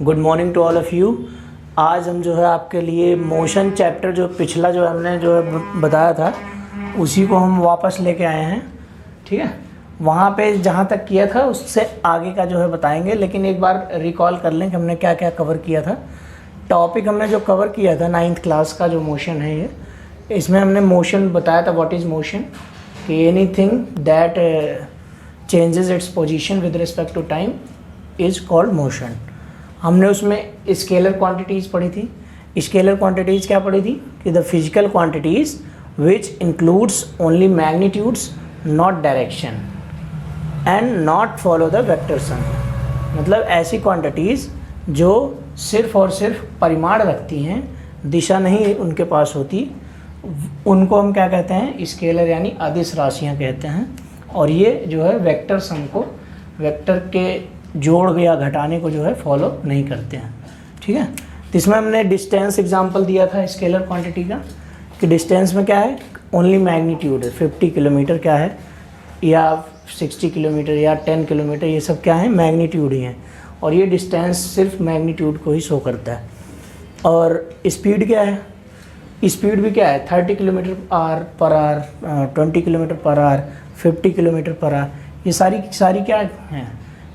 Good morning to all of you. आज हम जो है आपके लिए मोशन चैप्टर जो पिछला जो हमने जो है बताया था उसी को हम वापस लेके आए हैं। ठीक है, वहाँ पे जहाँ तक किया था उससे आगे का जो है बताएंगे, लेकिन एक बार रिकॉल कर लें कि हमने क्या क्या कवर किया था। टॉपिक हमने जो कवर किया था 9th क्लास का जो मोशन है, ये इसमें हमने मोशन बताया था। What is motion? कि anything that changes its position with respect to time is called motion. हमने उसमें स्केलर क्वांटिटीज़ पढ़ी थी। स्केलर क्वांटिटीज़ क्या पढ़ी थी? कि the physical quantities which includes only magnitudes not direction and not follow the vector sum. मतलब ऐसी क्वांटिटीज़ जो सिर्फ और सिर्फ परिमाण रखती हैं, दिशा नहीं उनके पास होती, उनको हम क्या कहते हैं? स्केलर यानी अदिश राशियाँ कहते हैं। और ये जो है वेक्टर सम को, वेक्टर के जोड़ या घटाने को जो है फॉलो नहीं करते हैं। ठीक है, तो इसमें हमने डिस्टेंस एग्जांपल दिया था स्केलर क्वांटिटी का, कि डिस्टेंस में क्या है? ओनली मैग्नीट्यूड है। 50 किलोमीटर क्या है, या 60 किलोमीटर या 10 किलोमीटर, ये सब क्या है? मैग्नीट्यूड ही हैं। और ये डिस्टेंस सिर्फ मैग्नीट्यूड को ही शो करता है। और स्पीड क्या है? स्पीड भी क्या है? 30 kilometre per hour, 20 kilometre per hour, 50 kilometre per hour, ये सारी क्या हैं?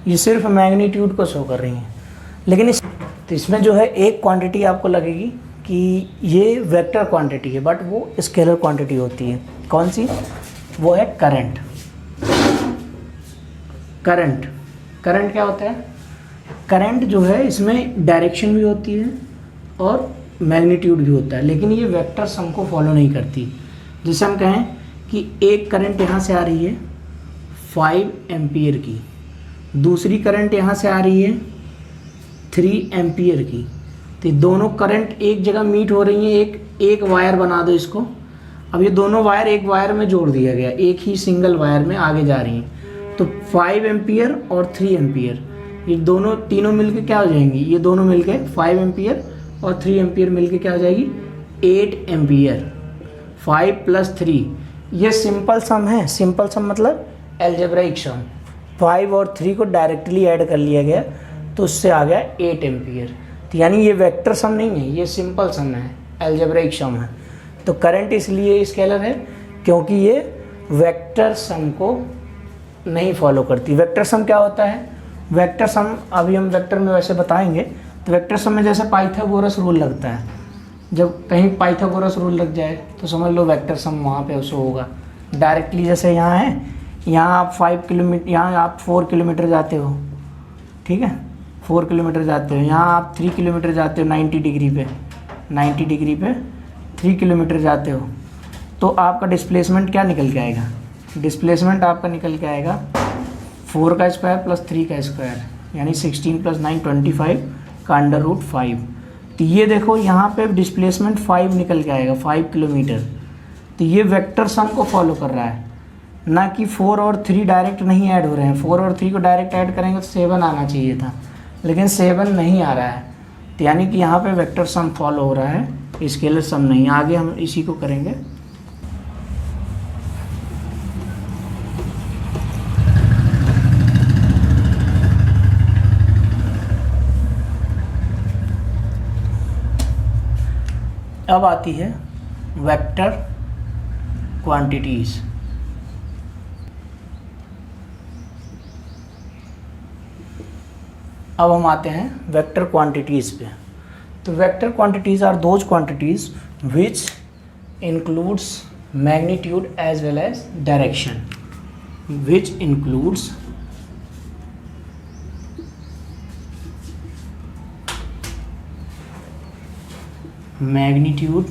ये सिर्फ मैग्नीट्यूड को शो कर रही हैं। लेकिन तो इसमें जो है एक क्वांटिटी आपको लगेगी कि ये वेक्टर क्वांटिटी है, बट वो स्केलर क्वांटिटी होती है। कौन सी? वो है करंट। करंट क्या होता है? करंट जो है इसमें डायरेक्शन भी होती है और मैग्नीट्यूड भी होता है, लेकिन ये वेक्टर सम को फॉलो नहीं करती। जैसे हम कहें कि एक करंट यहाँ से आ रही है 5 एम्पियर की, दूसरी करंट यहाँ से आ रही है 3 एम्पियर की, तो दोनों करंट एक जगह मीट हो रही हैं। एक वायर बना दो इसको। अब ये दोनों वायर एक वायर में जोड़ दिया गया, एक ही सिंगल वायर में आगे जा रही हैं। तो 5 एम्पियर और 3 एम्पियर, ये तीनों मिलके क्या हो जाएंगी? ये दोनों मिलके 5 एम्पियर और 3 एम्पियर मिलके क्या हो जाएगी? 8 एम्पियर। 5 + 3, ये सिंपल सम है। सिंपल सम मतलब एल्जेब्राइक सम। 5 और 3 को डायरेक्टली ऐड कर लिया गया तो उससे आ गया 8 एम्पियर। तो यानी ये वेक्टर सम नहीं है, ये सिंपल सम है, एल्जेब्राइक सम है। तो करंट इसलिए स्केलर है क्योंकि ये वेक्टर सम को नहीं फॉलो करती। वेक्टर सम क्या होता है? वेक्टर सम अभी हम वेक्टर में वैसे बताएंगे। तो वेक्टर सम में जैसे पाइथागोरस रूल लगता है, जब कहीं पाइथागोरस रूल लग जाए तो समझ लो वेक्टर सम वहाँ पे उससे होगा डायरेक्टली। जैसे यहाँ है, यहाँ आप 5 किलोमीटर, यहाँ आप 4 किलोमीटर जाते हो, ठीक है, 4 किलोमीटर जाते हो। यहाँ आप 3 किलोमीटर जाते हो 90 डिग्री पे, 90 डिग्री पे 3 किलोमीटर जाते हो, तो आपका डिस्प्लेसमेंट क्या निकल के आएगा? डिस्प्लेसमेंट आपका निकल के आएगा 4 का स्क्वायर प्लस 3 का स्क्वायर, यानी 16 + 9 25 का √5। तो ये देखो यहाँ पे डिस्प्लेसमेंट 5 निकल के आएगा, 5 किलोमीटर। तो ये वेक्टर सम को फॉलो कर रहा है, ना कि 4 और 3 डायरेक्ट नहीं ऐड हो रहे हैं। 4 और 3 को डायरेक्ट ऐड करेंगे तो 7 आना चाहिए था, लेकिन 7 नहीं आ रहा है। तो यानी कि यहाँ पे वेक्टर सम फॉलो हो रहा है, स्केलर सम नहीं। आगे हम इसी को करेंगे। अब आती है वेक्टर क्वांटिटीज़। अब हम आते हैं वेक्टर क्वांटिटीज़ पे। तो vector quantities are those quantities which includes magnitude as well as direction, which includes magnitude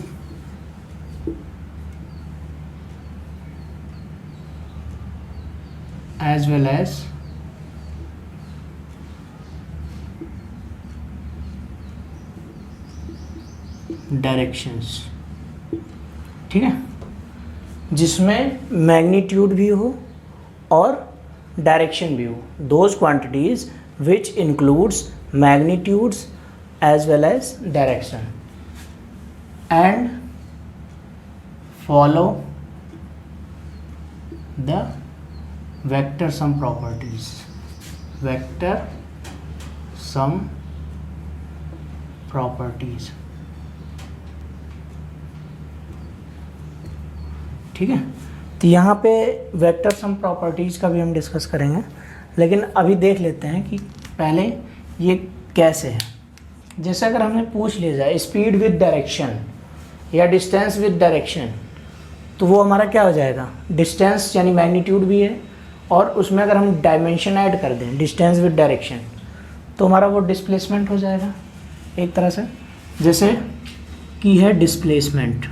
as well as directions। ठीक है, जिसमें मैग्नीट्यूड भी हो और डायरेक्शन भी हो। Those quantities which includes magnitudes as well as direction and follow the vector sum properties, vector sum properties. ठीक है, तो यहाँ पे वेक्टर सम प्रॉपर्टीज का भी हम डिस्कस करेंगे, लेकिन अभी देख लेते हैं कि पहले ये कैसे है। जैसे अगर हमने पूछ लिया जाए स्पीड विद डायरेक्शन या डिस्टेंस विद डायरेक्शन, तो वो हमारा क्या हो जाएगा, डिस्टेंस यानी मैग्नीट्यूड भी है, और उसमें अगर हम डायमेंशन ऐड कर दें डिस्टेंस विद डायरेक्शन, तो हमारा वो डिस्प्लेसमेंट हो जाएगा एक तरह से। जैसे कि है डिस्प्लेसमेंट,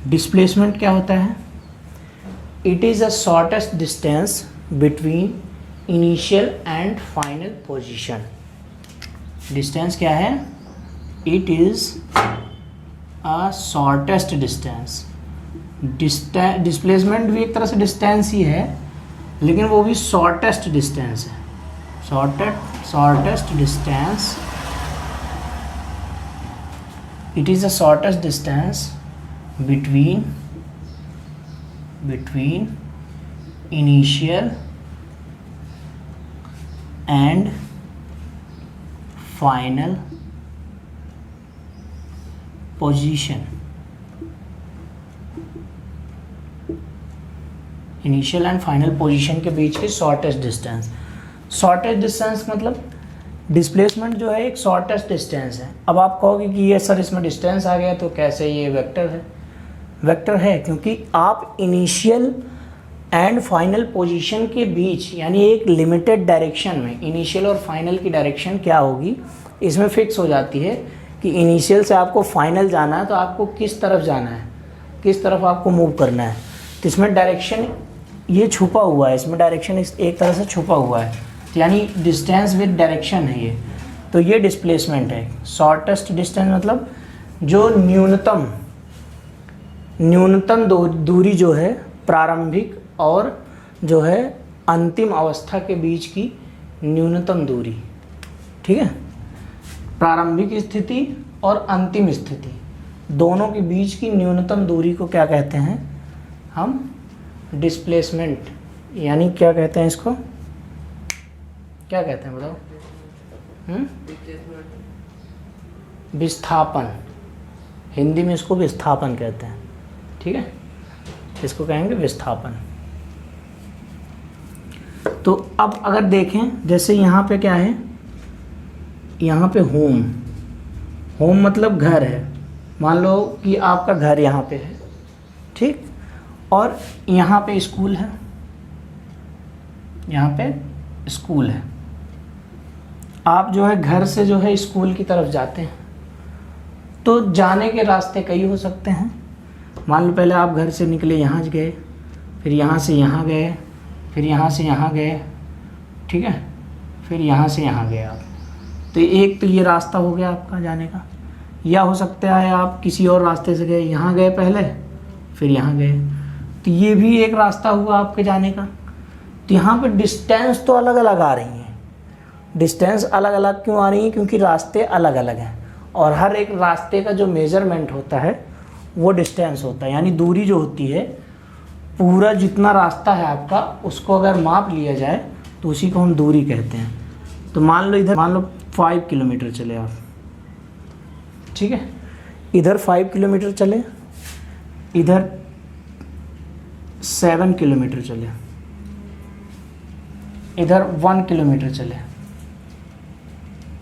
डिस्प्लेसमेंट क्या होता है, it is a shortest distance between initial and final position. Distance क्या है, it is a shortest distance. Displacement भी एक तरह से डिस्टेंस ही है, लेकिन वो भी शॉर्टेस्ट डिस्टेंस है। Shortest distance, it is the shortest distance between initial and final position। Initial and final position के बीच की शॉर्टेस्ट डिस्टेंस। शॉर्टेस्ट डिस्टेंस मतलब डिस्प्लेसमेंट जो है एक शॉर्टेस्ट डिस्टेंस है। अब आप कहोगे कि ये सर इसमें डिस्टेंस आ गया तो कैसे ये वेक्टर है? वेक्टर है क्योंकि आप इनिशियल एंड फाइनल पोजीशन के बीच यानी एक लिमिटेड डायरेक्शन में, इनिशियल और फाइनल की डायरेक्शन क्या होगी इसमें फिक्स हो जाती है कि इनिशियल से आपको फाइनल जाना है तो आपको किस तरफ जाना है, किस तरफ आपको मूव करना है। तो इसमें डायरेक्शन ये छुपा हुआ है, इसमें डायरेक्शन एक तरह से छुपा हुआ है, यानी डिस्टेंस विद डायरेक्शन है ये। तो ये डिस्प्लेसमेंट है। शॉर्टेस्ट डिस्टेंस मतलब जो न्यूनतम दूरी जो है प्रारंभिक और जो है अंतिम अवस्था के बीच की न्यूनतम दूरी। ठीक है, प्रारंभिक स्थिति और अंतिम स्थिति दोनों के बीच की न्यूनतम दूरी को क्या कहते हैं हम? डिस्प्लेसमेंट। यानी क्या कहते हैं इसको, क्या कहते हैं बताओ? विस्थापन। हिंदी में इसको विस्थापन कहते हैं। ठीक है, इसको कहेंगे विस्थापन। तो अब अगर देखें जैसे यहाँ पे क्या है, यहाँ पे होम मतलब घर है। मान लो कि आपका घर यहाँ पे है, ठीक, और यहाँ पे स्कूल है, यहाँ पे स्कूल है। आप जो है घर से जो है स्कूल की तरफ जाते हैं तो जाने के रास्ते कई हो सकते हैं। मान लो पहले आप घर से निकले, यहाँ गए, फिर यहाँ से यहाँ गए, फिर यहाँ से यहाँ गए, ठीक है, फिर यहाँ से यहाँ गए आप। तो एक तो ये रास्ता हो गया आपका जाने का। या हो सकता है आप किसी और रास्ते से गए, यहाँ गए पहले फिर यहाँ गए, तो ये भी एक रास्ता हुआ आपके जाने का। तो यहाँ पर डिस्टेंस तो अलग अलग आ रही हैं। डिस्टेंस अलग अलग क्यों आ रही है? क्योंकि रास्ते अलग अलग हैं और हर एक रास्ते का जो मेज़रमेंट होता है वो डिस्टेंस होता है। यानी दूरी जो होती है, पूरा जितना रास्ता है आपका उसको अगर माप लिया जाए तो उसी को हम दूरी कहते हैं। तो मान लो 5 किलोमीटर चले आप, ठीक है, इधर 5 किलोमीटर चले, इधर 7 किलोमीटर चले, इधर 1 किलोमीटर चले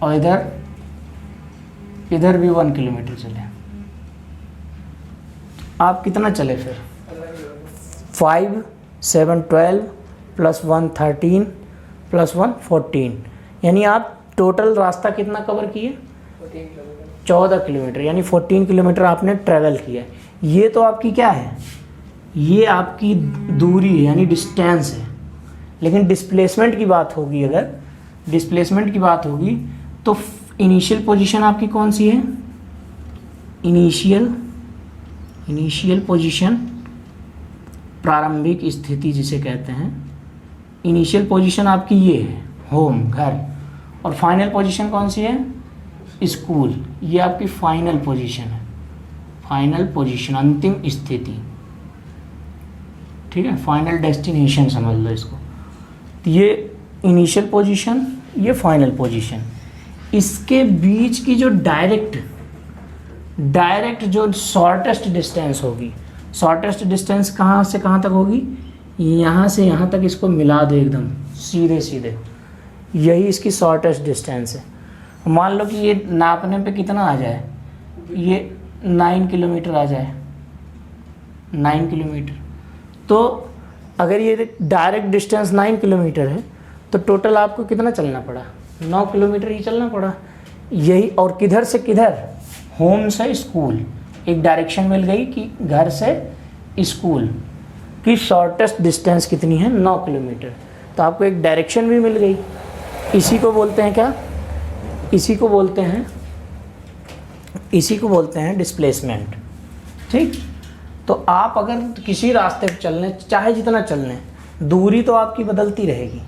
और इधर भी 1 किलोमीटर चले। आप कितना चले फिर? 5, 7, 12 प्लस 1 13 प्लस 1 14, यानी आप टोटल रास्ता कितना कवर किए? 14 किलोमीटर, यानी 14 किलोमीटर आपने ट्रैवल किया। ये तो आपकी क्या है? ये आपकी दूरी है, यानी डिस्टेंस है। लेकिन डिस्प्लेसमेंट की बात होगी, अगर डिस्प्लेसमेंट की बात होगी तो इनिशियल पोजीशन आपकी कौन सी है? इनिशियल पोजीशन, प्रारंभिक स्थिति जिसे कहते हैं। इनिशियल पोजीशन आपकी ये है, होम, घर। और फाइनल पोजीशन कौन सी है? स्कूल। ये आपकी फाइनल पोजीशन है, फाइनल पोजीशन, अंतिम स्थिति। ठीक है, फाइनल डेस्टिनेशन समझ लो इसको। तो ये इनिशियल पोजीशन, ये फाइनल पोजीशन, इसके बीच की जो डायरेक्ट जो शॉर्टेस्ट डिस्टेंस होगी, शॉर्टेस्ट डिस्टेंस कहाँ से कहाँ तक होगी, यहाँ से यहाँ तक इसको मिला दो एकदम सीधे सीधे, यही इसकी शॉर्टेस्ट डिस्टेंस है। मान लो कि ये नापने पे कितना आ जाए, ये 9 किलोमीटर आ जाए, 9 किलोमीटर। तो अगर ये डायरेक्ट डिस्टेंस 9 किलोमीटर है तो टोटल आपको कितना चलना पड़ा, 9 किलोमीटर ही चलना पड़ा। यही, और किधर से किधर, होम से स्कूल, एक डायरेक्शन मिल गई कि घर से स्कूल की शॉर्टेस्ट डिस्टेंस कितनी है, 9 किलोमीटर। तो आपको एक डायरेक्शन भी मिल गई। इसी को बोलते हैं क्या, इसी को बोलते हैं डिस्प्लेसमेंट। ठीक, तो आप अगर किसी रास्ते पर चलने, चाहे जितना चलने, दूरी तो आपकी बदलती रहेगी,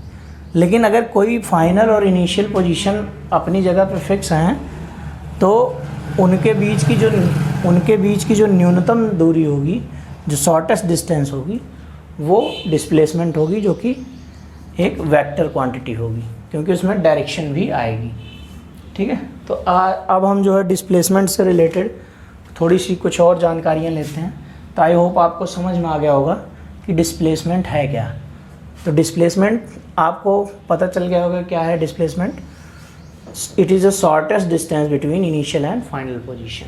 लेकिन अगर कोई फाइनल और इनिशियल पोजीशन अपनी जगह पर फिक्स हैं तो उनके बीच की जो न्यूनतम दूरी होगी, जो शॉर्टेस्ट डिस्टेंस होगी, वो डिस्प्लेसमेंट होगी, जो कि एक वेक्टर क्वांटिटी होगी, क्योंकि उसमें डायरेक्शन भी आएगी। ठीक है, तो अब हम जो है डिस्प्लेसमेंट से रिलेटेड थोड़ी सी कुछ और जानकारियाँ लेते हैं। तो आई होप आपको समझ में आ गया होगा कि डिस्प्लेसमेंट है क्या। तो डिस्प्लेसमेंट आपको पता चल गया होगा क्या है displacement. It is the shortest distance between initial and final position.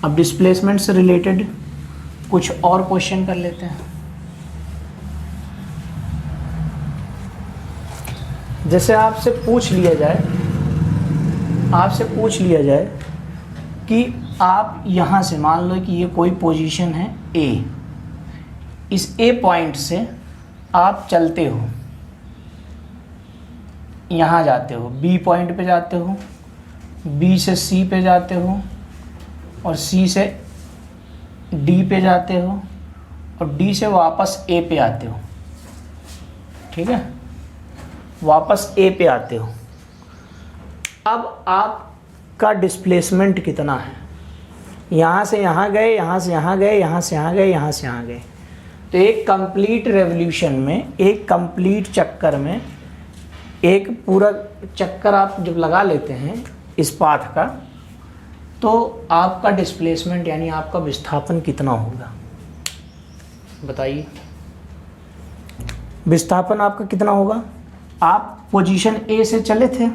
अब डिस्प्लेसमेंट से रिलेटेड कुछ और क्वेश्चन कर लेते हैं। जैसे आपसे पूछ लिया जाए कि आप यहाँ से, मान लो कि ये कोई पोजीशन है ए, इस ए पॉइंट से आप चलते हो, यहाँ जाते हो, बी पॉइंट पे जाते हो, बी से सी पे जाते हो, और सी से डी पे जाते हो, और डी से वापस ए पे आते हो। ठीक है, वापस ए पे आते हो। अब आपका डिस्प्लेसमेंट कितना है, यहाँ से यहाँ गए, यहाँ से यहाँ गए, यहाँ से यहाँ गए, यहाँ से यहाँ गए। तो एक कंप्लीट रेवोल्यूशन में, एक कंप्लीट चक्कर में, एक पूरा चक्कर आप जब लगा लेते हैं इस पाथ का, तो आपका डिस्प्लेसमेंट यानी आपका विस्थापन कितना होगा, बताइए। विस्थापन आपका कितना होगा। आप पोजीशन ए से चले थे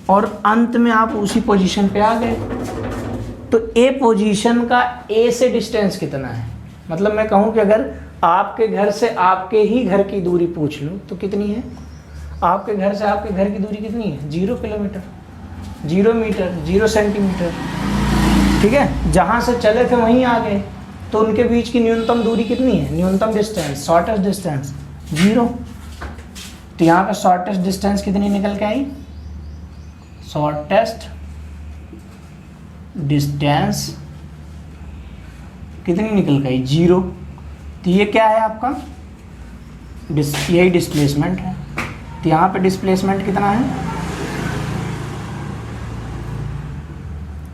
और अंत में आप उसी पोजीशन पे आ गए, तो ए पोजीशन का ए से डिस्टेंस कितना है। मतलब मैं कहूँ कि अगर आपके घर से आपके ही घर की दूरी पूछ लूँ तो कितनी है, आपके घर से आपके घर की दूरी कितनी है, 0 किलोमीटर, 0 मीटर, 0 सेंटीमीटर। ठीक है, जहाँ से चले थे वहीं आ गए, तो उनके बीच की न्यूनतम दूरी कितनी है, न्यूनतम डिस्टेंस, शॉर्टेस्ट डिस्टेंस 0। तो यहाँ पे शॉर्टेस्ट डिस्टेंस कितनी निकल के आई, शॉर्टेस्ट डिस्टेंस कितनी निकल गई, 0। तो ये क्या है आपका, यही डिस्प्लेसमेंट है। तो यहाँ पे डिस्प्लेसमेंट कितना है,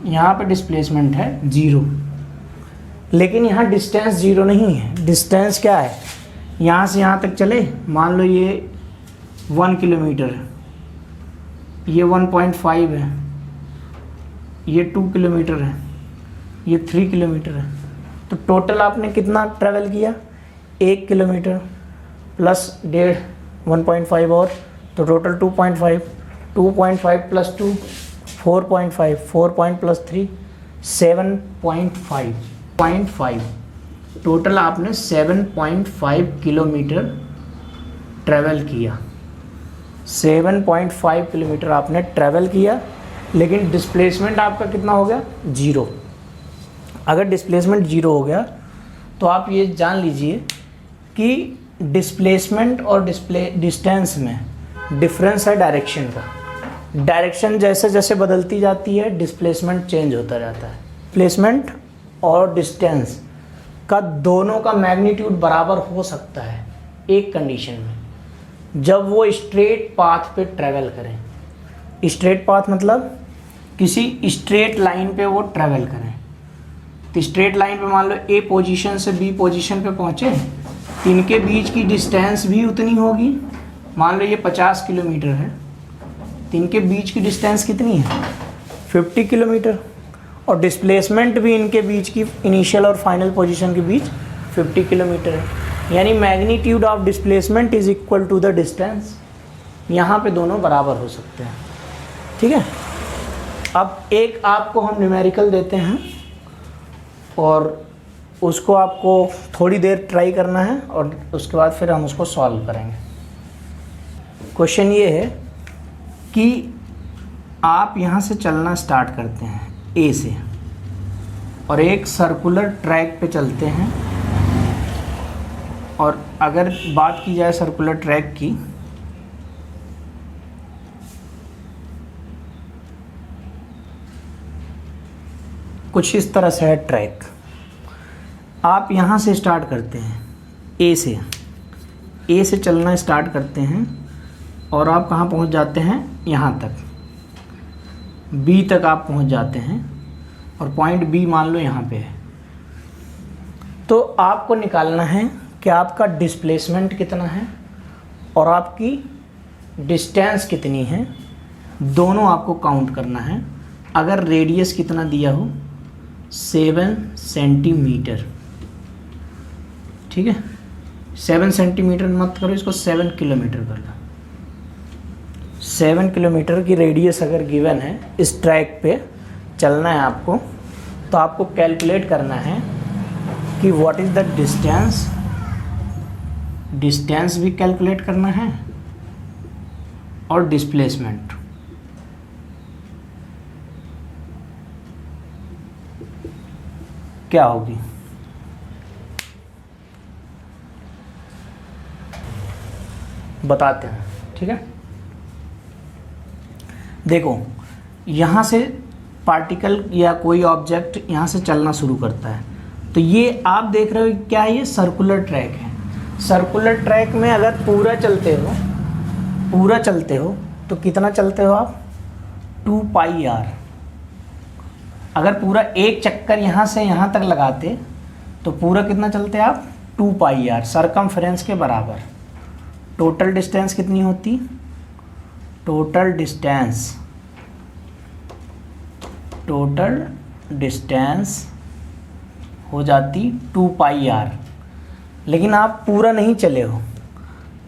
यहाँ पे डिस्प्लेसमेंट है 0। लेकिन यहाँ डिस्टेंस 0 नहीं है, डिस्टेंस क्या है, यहाँ से यहाँ तक चले, मान लो ये 1 किलोमीटर है, ये 1.5 है, ये 2 किलोमीटर है, ये 3 किलोमीटर है। तो टोटल आपने कितना ट्रैवल किया, 1 किलोमीटर प्लस 1.5 और, तो टोटल 2.5, 2.5 प्लस 2 4.5, 4 प्लस 3 7.5, टोटल आपने 7.5 किलोमीटर ट्रैवल किया, 7.5 किलोमीटर आपने ट्रैवल किया। लेकिन डिस्प्लेसमेंट आपका कितना हो गया, 0। अगर डिस्प्लेसमेंट 0 हो गया तो आप ये जान लीजिए कि डिस्प्लेसमेंट और डिस्टेंस में डिफरेंस है डायरेक्शन का। डायरेक्शन जैसे जैसे बदलती जाती है डिस्प्लेसमेंट चेंज होता जाता है। डिस्प्लेसमेंट और डिस्टेंस का दोनों का मैग्नीट्यूड बराबर हो सकता है एक कंडीशन में, जब वो स्ट्रेट पाथ पे ट्रैवल करें। स्ट्रेट पाथ मतलब किसी स्ट्रेट लाइन पे वो ट्रैवल करें। तो स्ट्रेट लाइन पे मान लो ए पोजीशन से बी पोजीशन पे पहुँचे, इनके बीच की डिस्टेंस भी उतनी होगी। मान लो ये 50 किलोमीटर है, तो इनके बीच की डिस्टेंस कितनी है 50 किलोमीटर, और डिस्प्लेसमेंट भी इनके बीच की इनिशियल और फाइनल पोजीशन के बीच 50 किलोमीटर है। यानी magnitude of displacement is equal to the distance. यहाँ पे दोनों बराबर हो सकते हैं, ठीक है। अब एक आपको हम न्यूमेरिकल देते हैं और उसको आपको थोड़ी देर ट्राई करना है और उसके बाद फिर हम उसको सॉल्व करेंगे। क्वेश्चन ये है कि आप यहाँ से चलना स्टार्ट करते हैं ए से और एक सर्कुलर ट्रैक पे चलते हैं, और अगर बात की जाए सर्कुलर ट्रैक की, कुछ इस तरह से है ट्रैक। आप यहाँ से स्टार्ट करते हैं ए से चलना स्टार्ट करते हैं और आप कहाँ पहुँच जाते हैं, यहाँ तक बी तक आप पहुँच जाते हैं, और पॉइंट बी मान लो यहाँ पे है। तो आपको निकालना है कि आपका डिस्प्लेसमेंट कितना है और आपकी डिस्टेंस कितनी है, दोनों आपको काउंट करना है। अगर रेडियस कितना दिया हो 7 सेंटीमीटर, ठीक है, 7 सेंटीमीटर मत करो, इसको 7 किलोमीटर कर लो। 7 किलोमीटर की रेडियस अगर गिवन है, इस ट्रैक पे चलना है आपको, तो आपको कैलकुलेट करना है कि व्हाट इज़ द डिस्टेंस भी कैलकुलेट करना है और डिस्प्लेसमेंट। क्या होगी, बताते हैं, ठीक है। देखो, यहाँ से पार्टिकल या कोई ऑब्जेक्ट यहाँ से चलना शुरू करता है, तो ये आप देख रहे हो क्या है, ये सर्कुलर ट्रैक है। सर्कुलर ट्रैक में अगर पूरा चलते हो तो कितना चलते हो आप, 2 पाई आर। अगर पूरा एक चक्कर यहाँ से यहाँ तक लगाते तो पूरा कितना चलते आप, 2 पाई आर, सरकमफ्रेंस के बराबर। टोटल डिस्टेंस कितनी होती, टोटल डिस्टेंस हो जाती 2 पाई आर। लेकिन आप पूरा नहीं चले हो,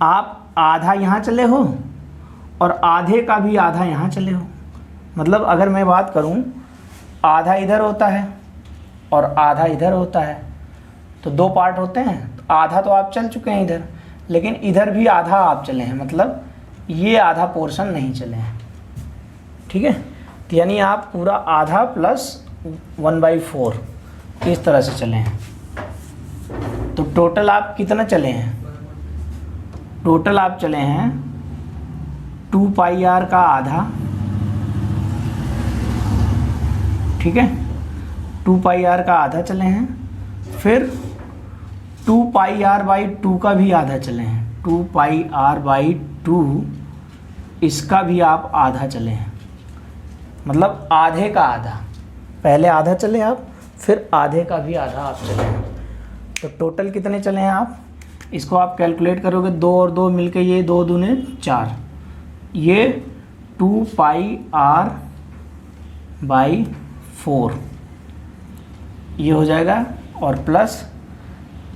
आप आधा यहाँ चले हो और आधे का भी आधा यहाँ चले हो। मतलब अगर मैं बात करूँ, आधा इधर होता है और आधा इधर होता है, तो 2 पार्ट होते हैं। तो आधा तो आप चल चुके हैं इधर, लेकिन इधर भी आधा आप चले हैं, मतलब ये आधा पोर्शन नहीं चले हैं, ठीक है। तो यानी आप पूरा आधा प्लस 1/4 इस तरह से चले हैं। तो टोटल आप कितना चले हैं, टोटल आप चले हैं 2 पाई आर का आधा, ठीक है, 2 पाई आर का आधा चले हैं। फिर 2 पाई आर बाई 2 का भी आधा चले हैं, 2 पाई आर बाई 2 इसका भी आप आधा चले हैं, मतलब आधे का आधा। पहले आधा चले आप, फिर आधे का भी आधा आप चले हैं। तो टोटल कितने चले हैं आप, इसको आप कैलकुलेट करोगे, 2 और 2 मिलके ये 2 दूने 4, ये 2 पाई आर बाई 4 ये हो जाएगा, और प्लस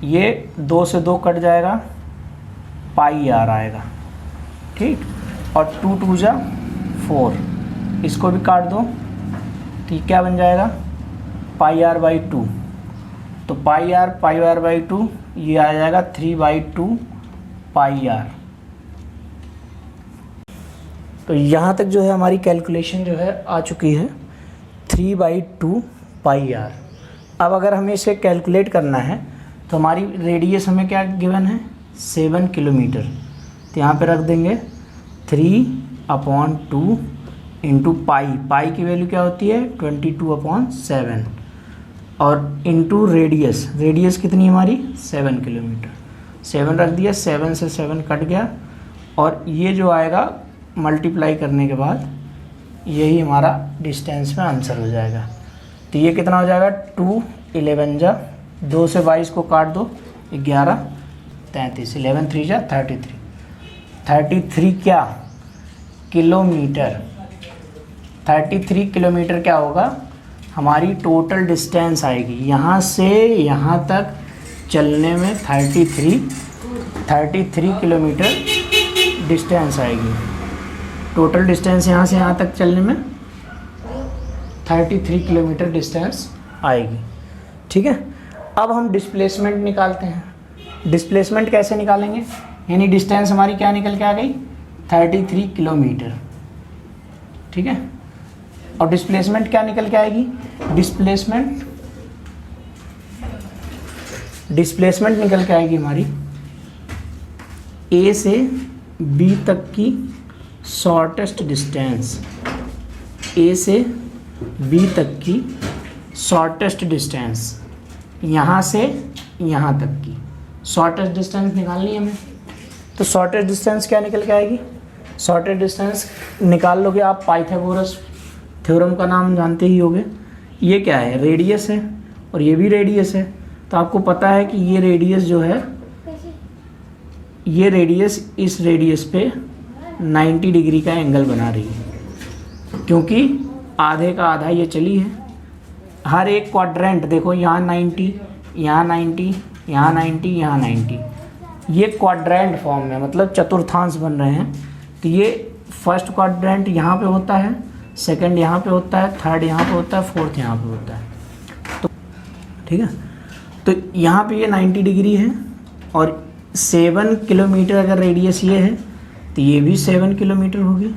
ये 2 से 2 कट जाएगा, पाई आर आएगा, ठीक। और 2 2 जा 4, इसको भी काट दो, तो ये क्या बन जाएगा, पाई आर बाई 2। तो पाई आर बाई 2 ये आ जाएगा 3/2 पाई आर। तो यहाँ तक जो है हमारी कैलकुलेशन जो है आ चुकी है 3/2 पाई आर। अब अगर हमें इसे कैलकुलेट करना है तो हमारी रेडियस हमें क्या गिवन है, 7 किलोमीटर। तो यहाँ पे रख देंगे 3/2 इंटू पाई की वैल्यू क्या होती है 22/7, और इंटू रेडियस कितनी हमारी 7 किलोमीटर। 7 रख दिया, 7 से 7 कट गया, और ये जो आएगा मल्टीप्लाई करने के बाद यही हमारा डिस्टेंस में आंसर हो जाएगा। तो ये कितना हो जाएगा 2 11 जा 2 से 22 को काट दो 11, 33, 11 3 जा 33, 33 क्या किलोमीटर, 33 किलोमीटर क्या होगा हमारी टोटल डिस्टेंस आएगी। यहाँ से यहाँ तक चलने में 33 किलोमीटर डिस्टेंस आएगी। टोटल डिस्टेंस यहाँ से यहाँ तक चलने में 33 किलोमीटर डिस्टेंस आएगी। ठीक है, अब हम डिस्प्लेसमेंट निकालते हैं। डिस्प्लेसमेंट कैसे निकालेंगे, यानी डिस्टेंस हमारी क्या निकल के आ गई 33 किलोमीटर। ठीक है, और डिस्प्लेसमेंट क्या निकल के आएगी, डिस्प्लेसमेंट निकल के आएगी हमारी ए से बी तक की शॉर्टेस्ट डिस्टेंस, ए से बी तक की शॉर्टेस्ट डिस्टेंस, यहाँ से यहाँ तक की शॉर्टेस्ट डिस्टेंस निकालनी है हमें। तो शॉर्टेस्ट डिस्टेंस क्या निकल के आएगी, शॉर्टेस्ट डिस्टेंस निकाल लोगे आप, पाइथागोरस थ्योरम का नाम जानते ही होगे। ये क्या है, रेडियस है और ये भी रेडियस है। तो आपको पता है कि ये रेडियस जो है, ये रेडियस इस रेडियस पे 90 डिग्री का एंगल बना रही है, क्योंकि आधे का आधा ये चली है। हर एक क्वाड्रेंट देखो, यहाँ 90, यहाँ 90, यहाँ 90, यहाँ 90, ये क्वाड्रेंट फॉर्म में, मतलब चतुर्थांश बन रहे हैं। तो ये फर्स्ट क्वाड्रेंट यहाँ पे होता है, सेकंड यहाँ पे होता है, थर्ड यहाँ पे होता है, फोर्थ यहाँ पे होता है। तो ठीक है, तो यहाँ पे ये 90 डिग्री है और 7 किलोमीटर अगर रेडियस ये है तो ये भी 7 किलोमीटर होगी,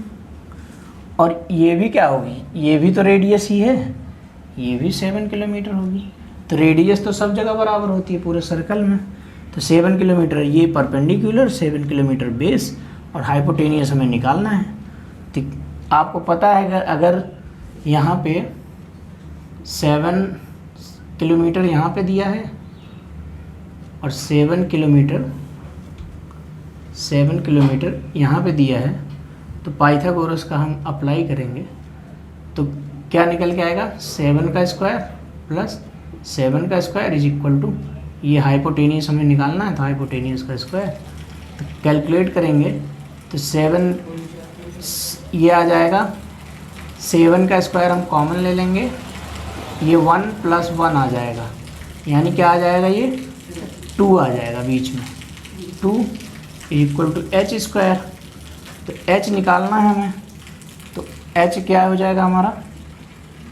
और ये भी क्या होगी, ये भी तो रेडियस ही है, ये भी 7 किलोमीटर होगी। तो रेडियस तो सब जगह बराबर होती है पूरे सर्कल में। तो 7 किलोमीटर ये परपेंडिकुलर, 7 किलोमीटर बेस, और हाइपोटेनियस हमें निकालना है। तो आपको पता है अगर यहाँ पे 7 किलोमीटर यहाँ पे दिया है और 7 किलोमीटर यहाँ पे दिया है, तो पाइथागोरस का हम अप्लाई करेंगे तो क्या निकल के आएगा, 7 का स्क्वायर प्लस 7 का स्क्वायर इज इक्वल टू, ये हाइपोटेनियस हमें निकालना है तो हाइपोटेनियस का स्क्वायर। तो कैलकुलेट करेंगे तो 7 ये आ जाएगा, 7 का स्क्वायर हम कॉमन ले लेंगे, ये 1 + 1 आ जाएगा, यानी क्या आ जाएगा, ये 2 आ जाएगा बीच में, 2 इक्वल टू h स्क्वायर। तो h निकालना है हमें, तो h क्या हो जाएगा हमारा,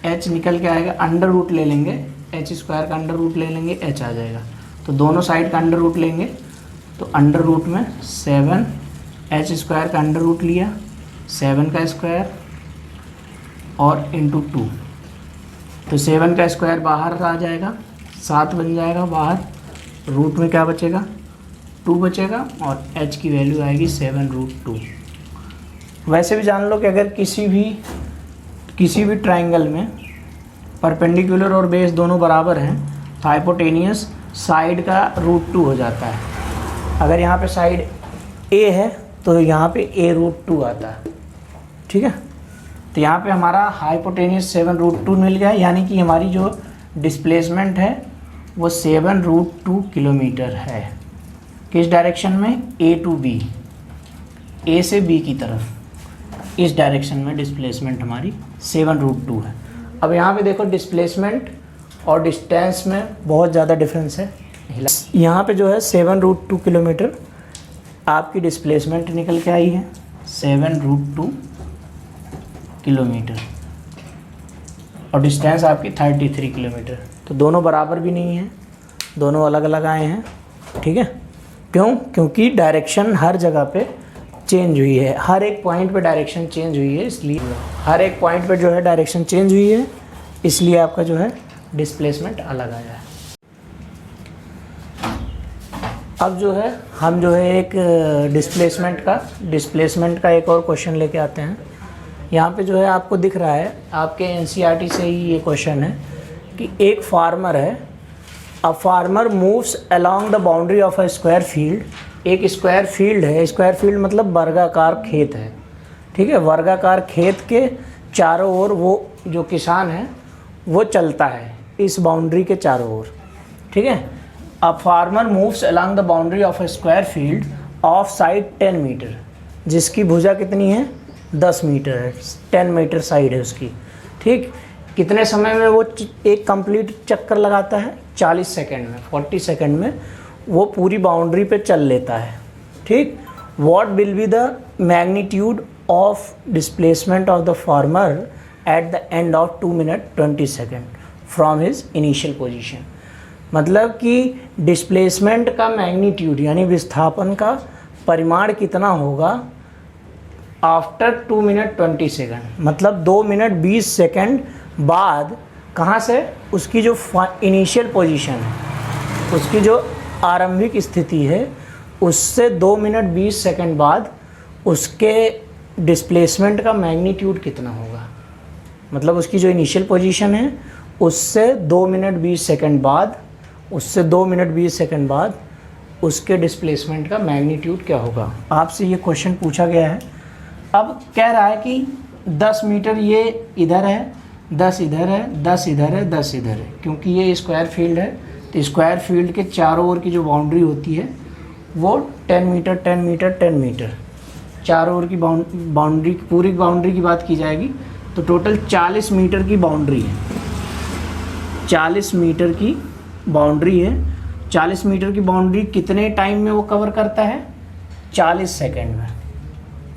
h निकल के आएगा, अंडर रूट ले लेंगे, h स्क्वायर का अंडर रूट ले लेंगे, h आ जाएगा। तो दोनों साइड का अंडर रूट लेंगे, तो अंडर रूट में 7 h स्क्वायर का अंडर रूट लिया, 7 का स्क्वायर और इंटू 2, तो 7 का स्क्वायर बाहर आ जाएगा, 7 बन जाएगा बाहर, रूट में क्या बचेगा, 2 बचेगा, और h की वैल्यू आएगी 7√2। वैसे भी जान लो कि अगर किसी भी ट्रायंगल में परपेंडिकुलर और बेस दोनों बराबर हैं तो हाइपोटेनियस साइड का √2 हो जाता है। अगर यहाँ पे साइड a है तो यहाँ पे a√2 आता है। ठीक है, तो यहाँ पे हमारा हाइपोटेनियस 7√2 मिल गया, यानी कि हमारी जो डिस्प्लेसमेंट है वो 7√2 किलोमीटर है। किस डायरेक्शन में, A to B, A से B की तरफ, इस डायरेक्शन में डिस्प्लेसमेंट हमारी 7√2 है। अब यहाँ पे देखो डिस्प्लेसमेंट और डिस्टेंस में बहुत ज़्यादा डिफरेंस है। यहाँ पे जो है 7√2 किलोमीटर आपकी डिस्प्लेसमेंट निकल के आई है, 7√2 किलोमीटर, और डिस्टेंस आपकी 33 किलोमीटर। तो दोनों बराबर भी नहीं है, दोनों अलग अलग आए हैं। ठीक है, क्यों, क्योंकि डायरेक्शन हर जगह पे चेंज हुई है, हर एक पॉइंट पे डायरेक्शन चेंज हुई है, इसलिए हर एक पॉइंट पे जो है डायरेक्शन चेंज हुई है, इसलिए आपका जो है डिस्प्लेसमेंट अलग आया है। अब जो है हम जो है एक डिस्प्लेसमेंट का एक और क्वेश्चन लेके आते हैं। यहाँ पे जो है आपको दिख रहा है, आपके एनसीईआरटी से ही ये क्वेश्चन है कि एक फार्मर है, a farmer moves along the boundary of a square field. एक स्क्वायर फील्ड है, स्क्वायर फील्ड मतलब वर्गाकार खेत है। ठीक है, वर्गाकार खेत के चारों ओर वो जो किसान है वो चलता है इस बाउंड्री के चारों ओर। ठीक है, a farmer moves along the boundary of a square field of side 10 metre, जिसकी भुजा कितनी है 10 मीटर है, 10 मीटर साइड है उसकी, ठीक। कितने समय में वो एक कंप्लीट चक्कर लगाता है 40 सेकंड में, 40 सेकंड में वो पूरी बाउंड्री पे चल लेता है, ठीक। What will be the magnitude of displacement of the farmer at the end of 2 minute 20 second from his initial position. मतलब कि डिस्प्लेसमेंट का मैग्नीट्यूड यानी विस्थापन का परिमाण कितना होगा आफ्टर 2 मिनट 20 सेकेंड, मतलब 2 मिनट 20 सेकेंड बाद, कहाँ से, उसकी जो इनिशियल पोजीशन है, उसकी जो आरंभिक स्थिति है उससे 2 मिनट 20 सेकेंड बाद उसके डिस्प्लेसमेंट का मैग्नीट्यूड कितना होगा। मतलब उसकी जो इनिशियल पोजीशन है उससे 2 मिनट 20 सेकेंड बाद, उससे 2 मिनट 20 सेकेंड बाद उसके डिस्प्लेसमेंट का मैग्नीट्यूड क्या होगा। आपसे ये क्वेश्चन पूछा गया है। अब कह रहा है कि 10 मीटर ये इधर है, 10 इधर है, 10 इधर है, 10 इधर है, क्योंकि ये स्क्वायर फील्ड है तो स्क्वायर फील्ड के चारों ओर की जो बाउंड्री होती है वो 10 मीटर 10 मीटर 10 मीटर चारों ओर की बाउंड्री, पूरी बाउंड्री की बात की जाएगी तो टोटल 40 मीटर की बाउंड्री है, 40 मीटर की बाउंड्री है। 40 मीटर की बाउंड्री कितने टाइम में वो कवर करता है 40 सेकेंड में,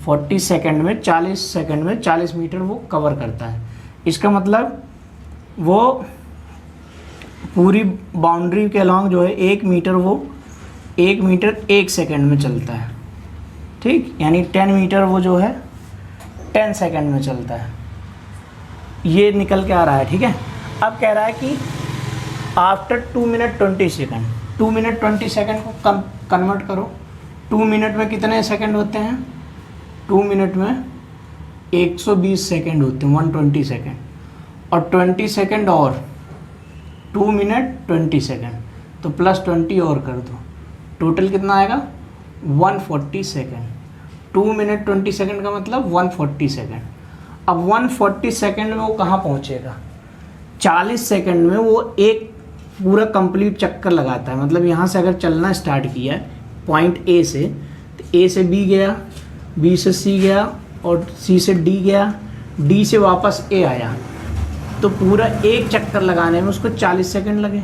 40 सेकेंड में, 40 सेकेंड में 40 मीटर वो कवर करता है। इसका मतलब वो पूरी बाउंड्री के अलॉन्ग जो है 1 मीटर, वो 1 मीटर 1 सेकेंड में चलता है, ठीक। यानी 10 मीटर वो जो है 10 सेकेंड में चलता है, ये निकल के आ रहा है, ठीक है। अब कह रहा है कि after 2 minute 20 second, 2 minute 20 second को कन्वर्ट करो, 2 मिनट में कितने सेकेंड होते हैं, 2 मिनट में 120 सेकेंड होते हैं, 120 सेकेंड, और 20 सेकेंड और 2 मिनट 20 सेकेंड, तो प्लस 20 और कर दो, टोटल कितना आएगा 140 सेकेंड। 2 मिनट 20 सेकेंड का मतलब 140 सेकेंड। अब 140 सेकेंड में वो कहाँ पहुँचेगा, 40 सेकेंड में वो एक पूरा कंप्लीट चक्कर लगाता है। मतलब यहाँ से अगर चलना स्टार्ट किया पॉइंट ए से, तो ए से बी गया, बी से सी गया और सी से डी गया, डी से वापस ए आया, तो पूरा एक चक्कर लगाने में उसको 40 सेकंड लगे,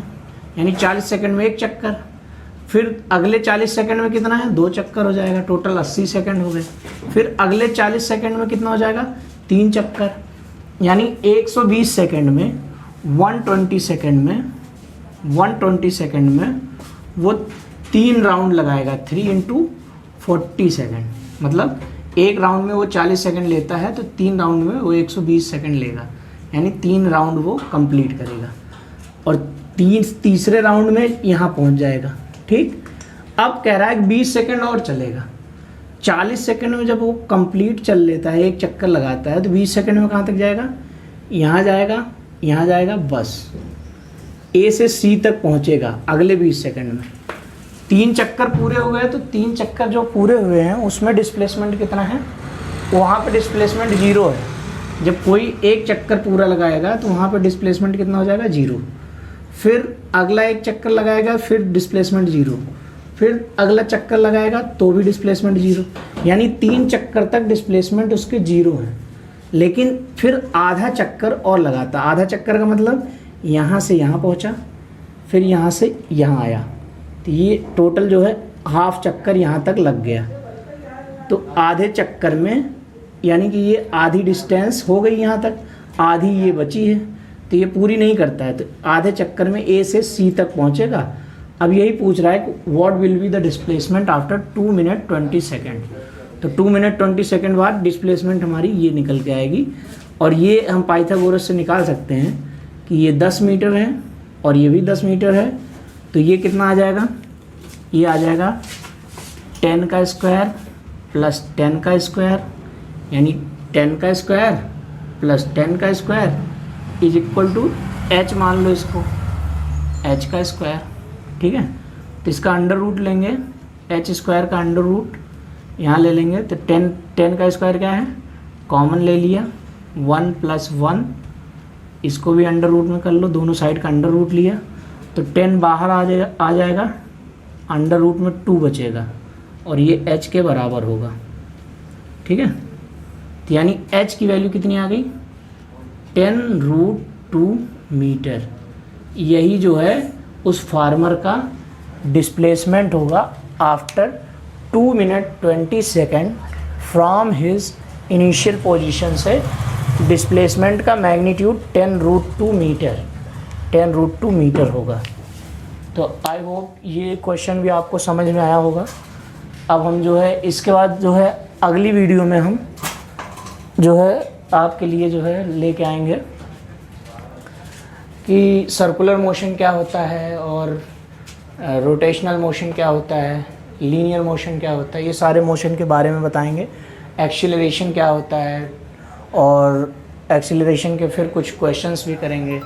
यानी 40 सेकंड में एक चक्कर। फिर अगले 40 सेकंड में कितना है, 2 चक्कर हो जाएगा, टोटल 80 सेकंड हो गए। फिर अगले 40 सेकंड में कितना हो जाएगा, 3 चक्कर, यानी 120 सेकंड में 120 सेकंड में 120 सेकंड में वो 3 राउंड लगाएगा, 3 × 40 सेकंड। मतलब एक राउंड में वो 40 सेकंड लेता है तो 3 राउंड में वो 120 सेकंड लेगा, यानी 3 राउंड वो कंप्लीट करेगा और तीसरे राउंड में यहाँ पहुँच जाएगा, ठीक। अब कह रहा है कि 20 सेकंड और चलेगा। 40 सेकंड में जब वो कंप्लीट चल लेता है, एक चक्कर लगाता है, तो 20 सेकंड में कहाँ तक जाएगा, यहाँ जाएगा, यहाँ जाएगा, बस ए से सी तक पहुँचेगा अगले 20 सेकंड में। 3 चक्कर पूरे हो गए, तो 3 चक्कर जो पूरे हुए हैं उसमें डिस्प्लेसमेंट कितना है, वहाँ पे डिस्प्लेसमेंट 0 है। जब कोई एक चक्कर पूरा लगाएगा तो वहाँ पे डिस्प्लेसमेंट कितना हो जाएगा, 0। फिर अगला एक चक्कर लगाएगा, फिर डिस्प्लेसमेंट 0, फिर अगला चक्कर लगाएगा तो भी डिस्प्लेसमेंट 0, यानी 3 चक्कर तक डिस्प्लेसमेंट उसके 0 है। लेकिन फिर आधा चक्कर और लगाता, आधा चक्कर का मतलब यहाँ से यहाँ पहुँचा, फिर यहाँ से यहाँ आया, तो ये टोटल जो है हाफ चक्कर यहाँ तक लग गया। तो आधे चक्कर में यानी कि ये आधी डिस्टेंस हो गई यहाँ तक, आधी ये बची है, तो ये पूरी नहीं करता है, तो आधे चक्कर में ए से सी तक पहुँचेगा। अब यही पूछ रहा है कि what will be the displacement after 2 minute 20 second. तो 2 मिनट 20 सेकेंड बाद डिस्प्लेसमेंट हमारी ये निकल के आएगी, और ये हम पाइथागोरस से निकाल सकते हैं कि ये 10 मीटर है और ये भी 10 मीटर है, तो ये कितना आ जाएगा, ये आ जाएगा 10 का स्क्वायर प्लस 10 का स्क्वायर, यानी 10 का स्क्वायर प्लस 10 का square is equal to h, मान लो इसको h का स्क्वायर, ठीक है। तो इसका अंडर रूट लेंगे, h स्क्वायर का अंडर रूट यहाँ ले लेंगे, तो 10 का स्क्वायर क्या है, कॉमन ले लिया, 1 + 1, इसको भी अंडर रूट में कर लो, दोनों साइड का अंडर रूट लिया, तो 10 बाहर आ जाएगा, अंडर रूट में 2 बचेगा और ये h के बराबर होगा। ठीक है, तो यानी h की वैल्यू कितनी आ गई, 10√2 मीटर। यही जो है उस फार्मर का डिस्प्लेसमेंट होगा after 2 minute 20 second from his initial position से। डिस्प्लेसमेंट का मैग्नीट्यूड 10√2 मीटर, 10√2 मीटर होगा। तो आई होप ये क्वेश्चन भी आपको समझ में आया होगा। अब हम जो है इसके बाद जो है अगली वीडियो में हम जो है आपके लिए जो है लेके आएंगे कि सर्कुलर मोशन क्या होता है और रोटेशनल मोशन क्या होता है, लीनियर मोशन क्या होता है, ये सारे मोशन के बारे में बताएंगे। एक्सीलरेशन क्या होता है और एक्सीलरेशन के फिर कुछ क्वेश्चंस भी करेंगे।